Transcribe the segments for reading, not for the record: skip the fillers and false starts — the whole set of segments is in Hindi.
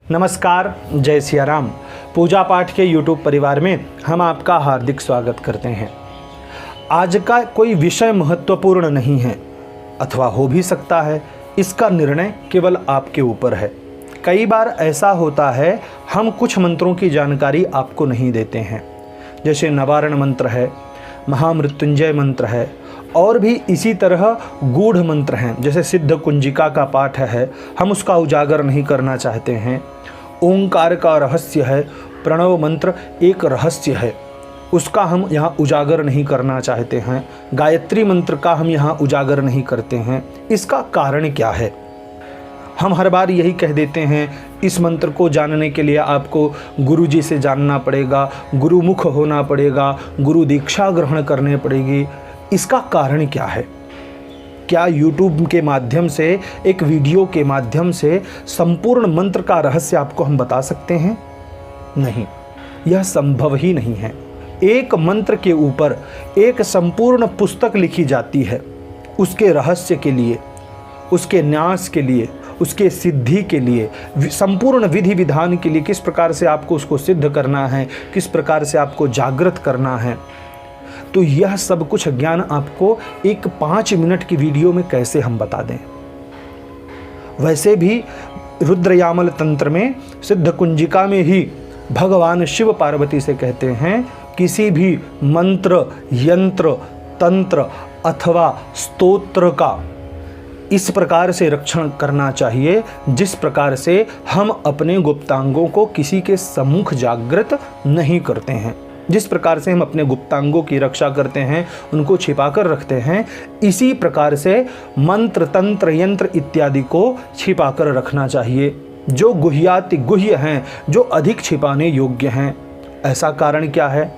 नमस्कार, जय सिया राम। पूजा पाठ के YouTube परिवार में हम आपका हार्दिक स्वागत करते हैं। आज का कोई विषय महत्वपूर्ण नहीं है अथवा हो भी सकता है, इसका निर्णय केवल आपके ऊपर है। कई बार ऐसा होता है हम कुछ मंत्रों की जानकारी आपको नहीं देते हैं, जैसे नवारण मंत्र है, महामृत्युंजय मंत्र है और भी इसी तरह गूढ़ मंत्र हैं, जैसे सिद्ध कुंजिका का पाठ है, हम उसका उजागर नहीं करना चाहते हैं। ओंकार का रहस्य है, प्रणव मंत्र एक रहस्य है, उसका हम यहाँ उजागर नहीं करना चाहते हैं। गायत्री मंत्र का हम यहाँ उजागर नहीं करते हैं। इसका कारण क्या है? हम हर बार यही कह देते हैं, इस मंत्र को जानने के लिए आपको गुरु जी से जानना पड़ेगा, गुरुमुख होना पड़ेगा, गुरु दीक्षा ग्रहण करनी पड़ेगी। इसका कारण क्या है? क्या YouTube के माध्यम से, एक वीडियो के माध्यम से संपूर्ण मंत्र का रहस्य आपको हम बता सकते हैं? नहीं, यह संभव ही नहीं है। एक मंत्र के ऊपर एक संपूर्ण पुस्तक लिखी जाती है, उसके रहस्य के लिए, उसके न्यास के लिए, उसके सिद्धि के लिए, संपूर्ण विधि विधान के लिए, किस प्रकार से आपको उसको सिद्ध करना है, किस प्रकार से आपको जागृत करना है। तो यह सब कुछ ज्ञान आपको एक 5 मिनट की वीडियो में कैसे हम बता दें? वैसे भी रुद्रयामल तंत्र में, सिद्ध कुंजिका में ही भगवान शिव पार्वती से कहते हैं, किसी भी मंत्र, यंत्र, तंत्र अथवा स्तोत्र का इस प्रकार से रक्षण करना चाहिए जिस प्रकार से हम अपने गुप्तांगों को किसी के सम्मुख जागृत नहीं करते हैं। जिस प्रकार से हम अपने गुप्तांगों की रक्षा करते हैं, उनको छिपा कर रखते हैं, इसी प्रकार से मंत्र, तंत्र, यंत्र इत्यादि को छिपा कर रखना चाहिए, जो गुह्याति गुह्य हैं, जो अधिक छिपाने योग्य हैं। ऐसा कारण क्या है?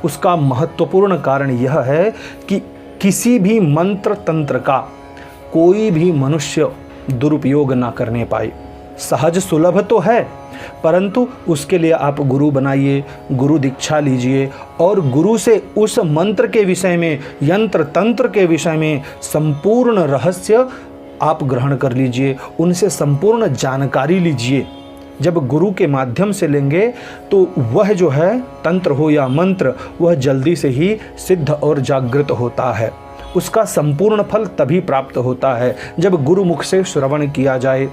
उसका महत्वपूर्ण कारण यह है कि किसी भी मंत्र तंत्र का कोई भी मनुष्य दुरुपयोग ना करने पाए। सहज सुलभ तो है, परंतु उसके लिए आप गुरु बनाइए, गुरु दीक्षा लीजिए और गुरु से उस मंत्र के विषय में, यंत्र तंत्र के विषय में संपूर्ण रहस्य आप ग्रहण कर लीजिए, उनसे संपूर्ण जानकारी लीजिए। जब गुरु के माध्यम से लेंगे तो वह जो है तंत्र हो या मंत्र, वह जल्दी से ही सिद्ध और जागृत होता है। उसका संपूर्ण फल तभी प्राप्त होता है जब गुरुमुख से श्रवण किया जाए।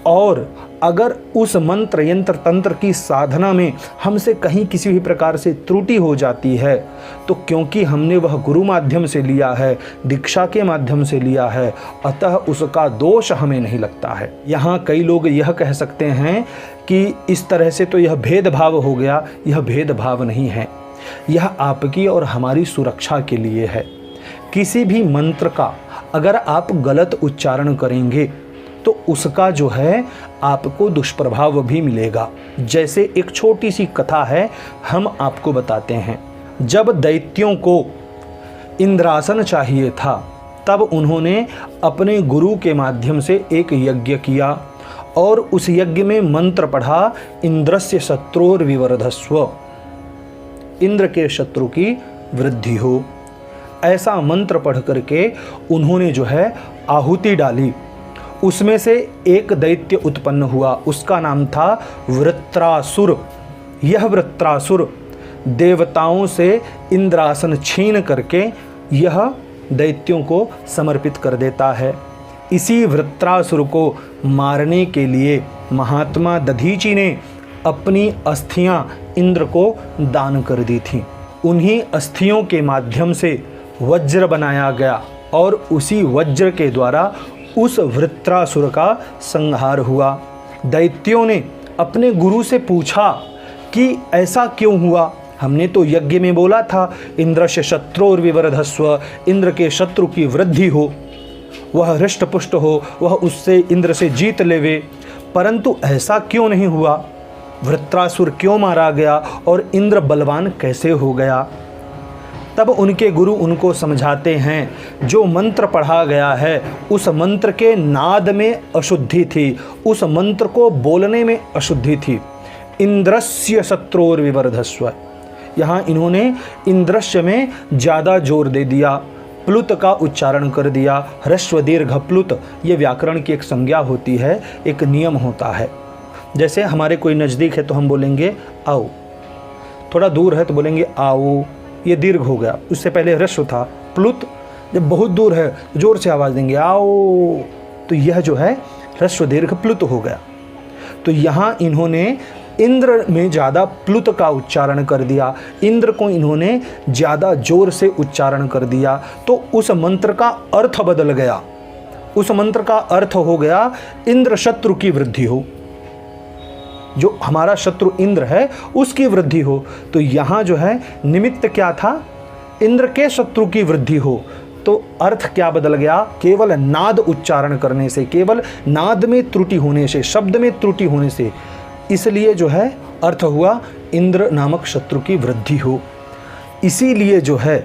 और अगर उस मंत्र, यंत्र, तंत्र की साधना में हमसे कहीं किसी भी प्रकार से त्रुटि हो जाती है, तो क्योंकि हमने वह गुरु माध्यम से लिया है, दीक्षा के माध्यम से लिया है, अतः उसका दोष हमें नहीं लगता है। यहाँ कई लोग यह कह सकते हैं कि इस तरह से तो यह भेदभाव हो गया। यह भेदभाव नहीं है, यह आपकी और हमारी सुरक्षा के लिए है। किसी भी मंत्र का अगर आप गलत उच्चारण करेंगे तो उसका जो है आपको दुष्प्रभाव भी मिलेगा। जैसे एक छोटी सी कथा है, हम आपको बताते हैं। जब दैत्यों को इंद्रासन चाहिए था, तब उन्होंने अपने गुरु के माध्यम से एक यज्ञ किया और उस यज्ञ में मंत्र पढ़ा, इंद्रस्य शत्रुर विवर्धस्व, इंद्र के शत्रु की वृद्धि हो। ऐसा मंत्र पढ़ करके उन्होंने जो है आहुति डाली। उसमें से एक दैत्य उत्पन्न हुआ, उसका नाम था वृत्रासुर। यह वृत्रासुर देवताओं से इंद्रासन छीन करके यह दैत्यों को समर्पित कर देता है। इसी वृत्रासुर को मारने के लिए महात्मा दधीचि ने अपनी अस्थियां इंद्र को दान कर दी थीं। उन्हीं अस्थियों के माध्यम से वज्र बनाया गया और उसी वज्र के द्वारा उस वृत्रासुर का संहार हुआ। दैत्यों ने अपने गुरु से पूछा कि ऐसा क्यों हुआ? हमने तो यज्ञ में बोला था इंद्रस्य शत्रुर विवर्धस्व, इंद्र के शत्रु की वृद्धि हो, वह हृष्ट पुष्ट हो, वह उससे इंद्र से जीत लेवे, परंतु ऐसा क्यों नहीं हुआ? वृत्रासुर क्यों मारा गया और इंद्र बलवान कैसे हो गया? तब उनके गुरु उनको समझाते हैं, जो मंत्र पढ़ा गया है उस मंत्र के नाद में अशुद्धि थी, उस मंत्र को बोलने में अशुद्धि थी। इंद्रस्य शत्रुर विवर्धस्व, यहाँ इन्होंने इंद्रस्य में ज़्यादा जोर दे दिया, प्लुत का उच्चारण कर दिया। ह्रस्व दीर्घ प्लुत, ये व्याकरण की एक संज्ञा होती है, एक नियम होता है। जैसे हमारे कोई नज़दीक है तो हम बोलेंगे आओ, थोड़ा दूर है तो बोलेंगे आओ, ये दीर्घ हो गया। उससे पहले ह्रस्व था प्लुत, जब बहुत दूर है जोर से आवाज़ देंगे आओ, तो यह जो है ह्रस्व दीर्घ प्लुत हो गया। तो यहाँ इन्होंने इंद्र में ज़्यादा प्लुत का उच्चारण कर दिया, इंद्र को इन्होंने ज़्यादा जोर से उच्चारण कर दिया, तो उस मंत्र का अर्थ बदल गया। उस मंत्र का अर्थ हो गया इंद्र शत्रु की वृद्धि हो, जो हमारा शत्रु इंद्र है उसकी वृद्धि हो। तो यहाँ जो है निमित्त क्या था, इंद्र के शत्रु की वृद्धि हो। तो अर्थ क्या बदल गया, केवल नाद उच्चारण करने से, केवल नाद में त्रुटि होने से, शब्द में त्रुटि होने से, इसलिए जो है अर्थ हुआ इंद्र नामक शत्रु की वृद्धि हो। इसीलिए जो है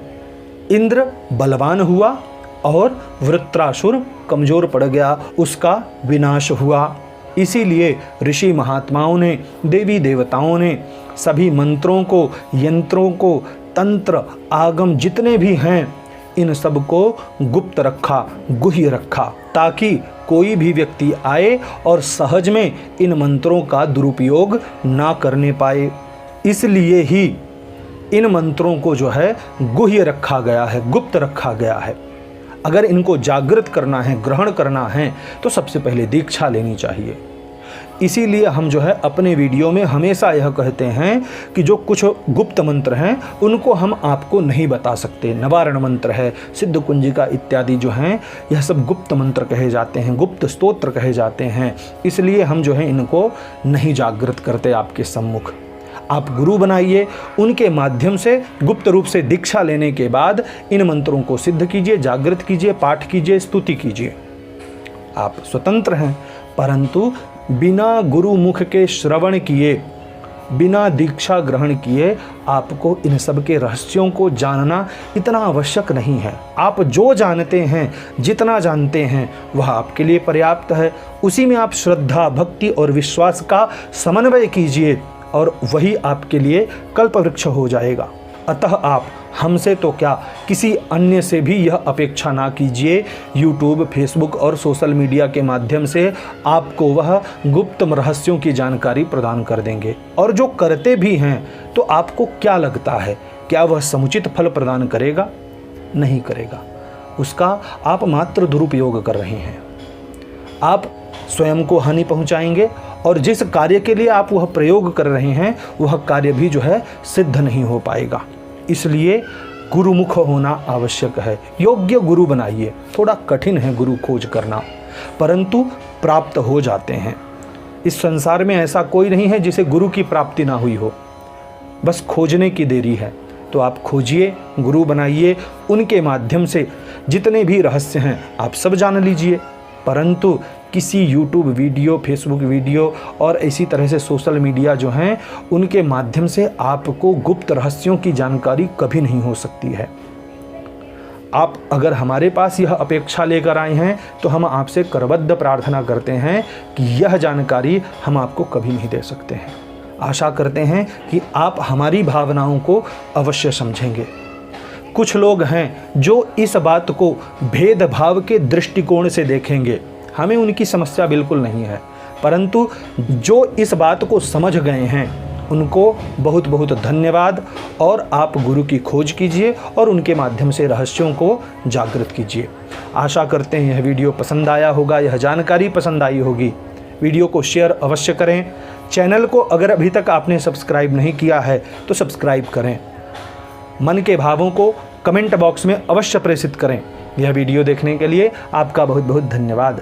इंद्र बलवान हुआ और वृत्रासुर कमजोर पड़ गया, उसका विनाश हुआ। इसीलिए ऋषि महात्माओं ने, देवी देवताओं ने सभी मंत्रों को, यंत्रों को, तंत्र आगम जितने भी हैं, इन सब को गुप्त रखा, गुह्य रखा, ताकि कोई भी व्यक्ति आए और सहज में इन मंत्रों का दुरुपयोग ना करने पाए। इसलिए ही इन मंत्रों को जो है गुह्य रखा गया है, गुप्त रखा गया है। अगर इनको जागृत करना है, ग्रहण करना है, तो सबसे पहले दीक्षा लेनी चाहिए। इसीलिए हम जो है अपने वीडियो में हमेशा यह कहते हैं कि जो कुछ गुप्त मंत्र हैं उनको हम आपको नहीं बता सकते। नवारण मंत्र है, सिद्ध कुंजिका इत्यादि जो हैं, यह सब गुप्त मंत्र कहे जाते हैं, गुप्त स्तोत्र कहे जाते हैं। इसलिए हम जो है इनको नहीं जागृत करते आपके सम्मुख। आप गुरु बनाइए, उनके माध्यम से गुप्त रूप से दीक्षा लेने के बाद इन मंत्रों को सिद्ध कीजिए, जागृत कीजिए, पाठ कीजिए, स्तुति कीजिए। आप स्वतंत्र हैं, परंतु बिना गुरु मुख के श्रवण किए, बिना दीक्षा ग्रहण किए आपको इन सब के रहस्यों को जानना इतना आवश्यक नहीं है। आप जो जानते हैं, जितना जानते हैं, वह आपके लिए पर्याप्त है। उसी में आप श्रद्धा, भक्ति और विश्वास का समन्वय कीजिए और वही आपके लिए कल्पवृक्ष हो जाएगा। अतः आप हमसे तो क्या, किसी अन्य से भी यह अपेक्षा ना कीजिए। यूट्यूब, फेसबुक और सोशल मीडिया के माध्यम से आपको वह गुप्त रहस्यों की जानकारी प्रदान कर देंगे। और जो करते भी हैं तो आपको क्या लगता है, क्या वह समुचित फल प्रदान करेगा? नहीं करेगा। उसका आप मात्र दुरुपयोग कर रहे हैं। आप स्वयं को हानि पहुंचाएंगे और जिस कार्य के लिए आप वह प्रयोग कर रहे हैं वह कार्य भी जो है सिद्ध नहीं हो पाएगा। इसलिए गुरुमुख होना आवश्यक है। योग्य गुरु बनाइए। थोड़ा कठिन है गुरु खोज करना, परंतु प्राप्त हो जाते हैं। इस संसार में ऐसा कोई नहीं है जिसे गुरु की प्राप्ति ना हुई हो, बस खोजने की देरी है। तो आप खोजिए, गुरु बनाइए, उनके माध्यम से जितने भी रहस्य हैं आप सब जान लीजिए। परंतु किसी यूट्यूब वीडियो, फेसबुक वीडियो और इसी तरह से सोशल मीडिया जो हैं उनके माध्यम से आपको गुप्त रहस्यों की जानकारी कभी नहीं हो सकती है। आप अगर हमारे पास यह अपेक्षा लेकर आए हैं तो हम आपसे करबद्ध प्रार्थना करते हैं कि यह जानकारी हम आपको कभी नहीं दे सकते हैं। आशा करते हैं कि आप हमारी भावनाओं को अवश्य समझेंगे। कुछ लोग हैं जो इस बात को भेदभाव के दृष्टिकोण से देखेंगे। हमें उनकी समस्या बिल्कुल नहीं है, परंतु जो इस बात को समझ गए हैं उनको बहुत बहुत धन्यवाद। और आप गुरु की खोज कीजिए और उनके माध्यम से रहस्यों को जागृत कीजिए। आशा करते हैं यह वीडियो पसंद आया होगा, यह जानकारी पसंद आई होगी। वीडियो को शेयर अवश्य करें। चैनल को अगर अभी तक आपने सब्सक्राइब नहीं किया है तो सब्सक्राइब करें। मन के भावों को कमेंट बॉक्स में अवश्य प्रेषित करें। यह वीडियो देखने के लिए आपका बहुत बहुत धन्यवाद।